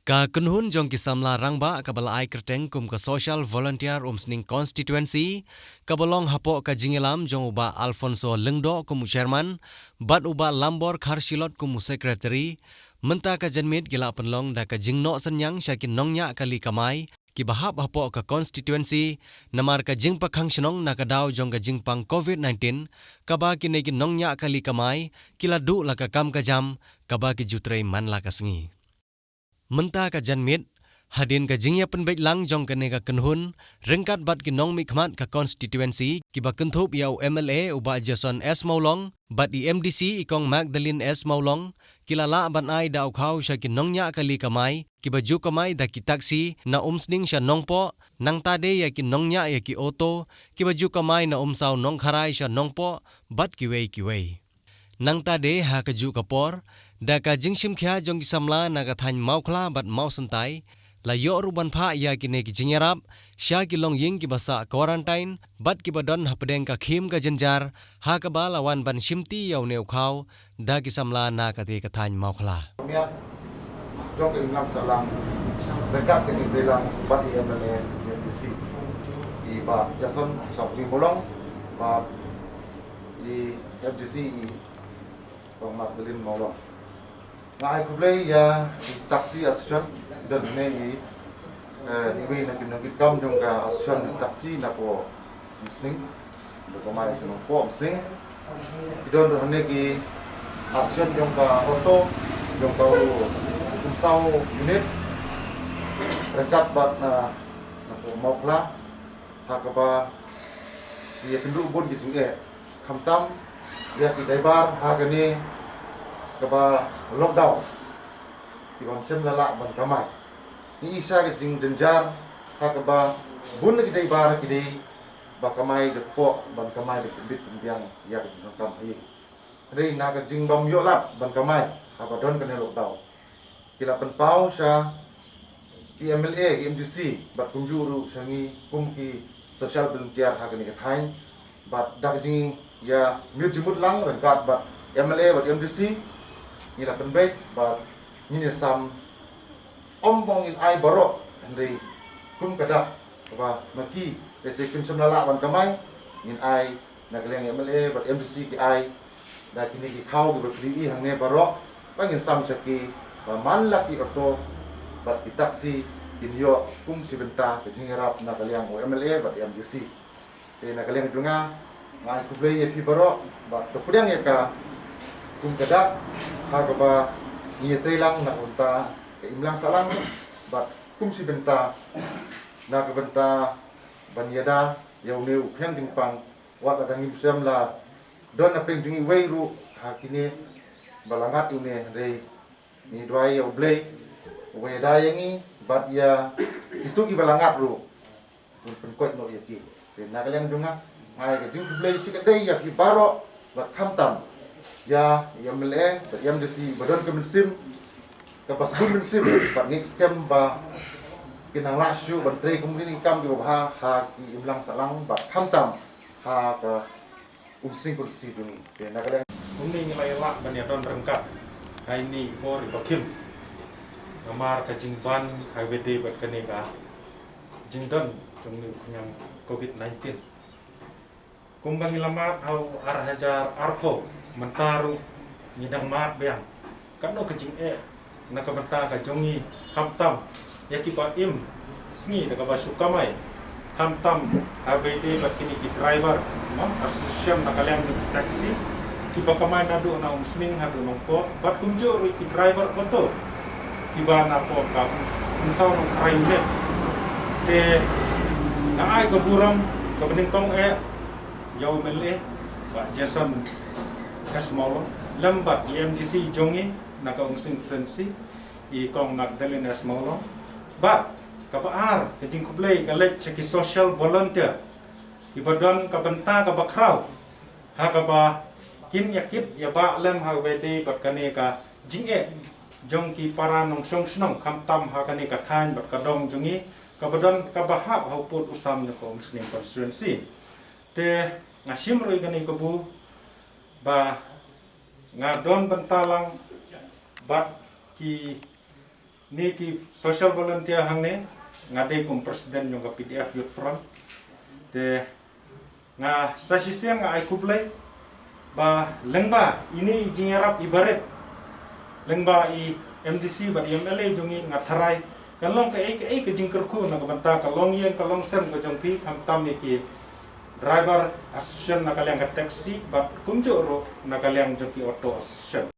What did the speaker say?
Ka kunhun jong kisamla rangba kabala ai kerteng kum ka social volunteer sning constituency kabalong hapo ka jingilam jong uba Alfonso Lengdo kum chairman bat uba Lambor Kharsilot kum secretary menta ka janmit gila penlong da ka jingno sanyang syakin nongnya kali kamai ki bahap hapo ka constituency namar ka jingpa khangshonong nakadaw jong ka jingpang COVID-19 kaba ki negi nongnya kali kamai kila du la ka kam ka jam kaba ki jutrei man la ka sengi menta ka janmit hadin ka jingya penbek lang jong ka nega kenhun rengkat bat ki nong mikmat ka constituency ki ba kentup yau MLA uba Jason S Maulong bat i MDC ikong Magdalene S Maulong kilala ban ai da ukhau sya ki nongnya kali kamai ki baju kamai da ki taksi na sning sya nongpo nang tade ya ki nongnya ya ki auto ki baju kamai na sau nong kharai sya nongpo bat ki wei nang tade ha ka ju kapor da ka jingsim khya jong ki samla na ka than maukla bat mau santai la yo ruban pha ya ki ne ki jingarap sya ki long ying ki basa quarantine bat ki badon hapdeng ka khim ka janjar ha ka ba lawan ban shimti yaw neu khau da ki samla na ka te ka than maukla miat jong ki lam salang dekat ke ni belang bat i MLA MDC i ba Jason Sabri Molong ba i FDC Bang Magdalene Maulong. Ngai kublai ya taksi asusan dan ini iwi nak kam jong ka asusan taksi na po muslim ko mai jong po muslim idon hone ki asusan jong ka auto jong ka umsau unit rekat bat na po mokla hakaba dia penduduk bun ki sungai kamtam ya ki daibar hagani kaba lockdown di bang sem lala ban kamai ni isa ke jing jenjar hakaba bun ki daibar ki dei ba kamai de po ban kamai de bit biang ya ki kam ai rei na ka jing bam yo lat ban kamai apa don kena lockdown kila pen pau sa ki MLA ki MDC bat kunjuru sangi kum ki social volunteer hagani ka thain bat dak jing ya mir jimut lang rengkat bat MLA bat MDC ila penbek bat ni sam ombong in ai barok andai kum kada ba maki rese kum samlala ban kamai in ai nagleng MLA bat MDC ki ai da kini ki khau ki bri hangne barok bangin sam saki ba man la ki to bat ki taksi kinyo kum sibenta ke jingarap nagleng MLA bat MDC te nagleng junga ngai kublai ya pi barok ba topudang ya ka kum kada ha ka ba ni teilang na unta ke imlang salang ba kum si benta na ka benta banyada yau neu khen ding pang wa ka dang sem la don na ping ding wei ru ha kini balangat une rei ni dwai ya blai we da yangi bat ya itu ki balangat ru pun kot no ya ki na ka yang dunga ngai ke jing blai si kadai ya ki baro bat khamtam ya MLA bat MDC badon ke mensim ke pas bun mensim bat ngik scam ba kinang lasyu ban trei kumuni kam ki ba ha ki imlang salang bat khamtam ha ka umsing kursi dung ke na kadang umni nilai la ban ya don rengkat hai ni por bakim ngamar ka jingban HWD bat kaneka jingdon jong ni kunyang COVID-19 kumbang ilamat au arhajar arpo mentaru nyidang mat beang kano kecing nak menta ka jongi hamtam yaki ba im sngi daga ba sukamai hamtam HWD bat kini ki driver asosiam nakalem taksi ki ba kamai nadu na umsning hadu nongko bat kunjo ki driver betul tiba na po ka umsaw ng krayunet te naay ka buram ka beningtong Yau MLA Pak Jason S Maulong lambat MDC jongi naka ungsing sensi i kong Magdalene S Maulong bat kapaar keting kublai kalek seki social volunteer ibadon kabenta kabakraw ha kaba kin yakit ya ba lem ha wede bat kane ka jinge jong ki para nong song snong kamtam ha kane ka thain bat kadong jongi kabadon kabahap ha put usam ko muslim constituency te ngasim roi kani kebu ba ngadon bentalang bat ki ni ki social volunteer hang ne ngade kum presiden yung ka PDF Youth Front te nga sa sisiang nga ay kublay ba lengba ini jingarap ibaret lengba i MDC ba MLA jungi nga tharai kalong ka ai ka jingker ku na kabanta kalong yen kalong sen ko jong pi ham tam ni ki driver association na kalyang ka taxi ba kumjo ro na kalyang jong ki auto association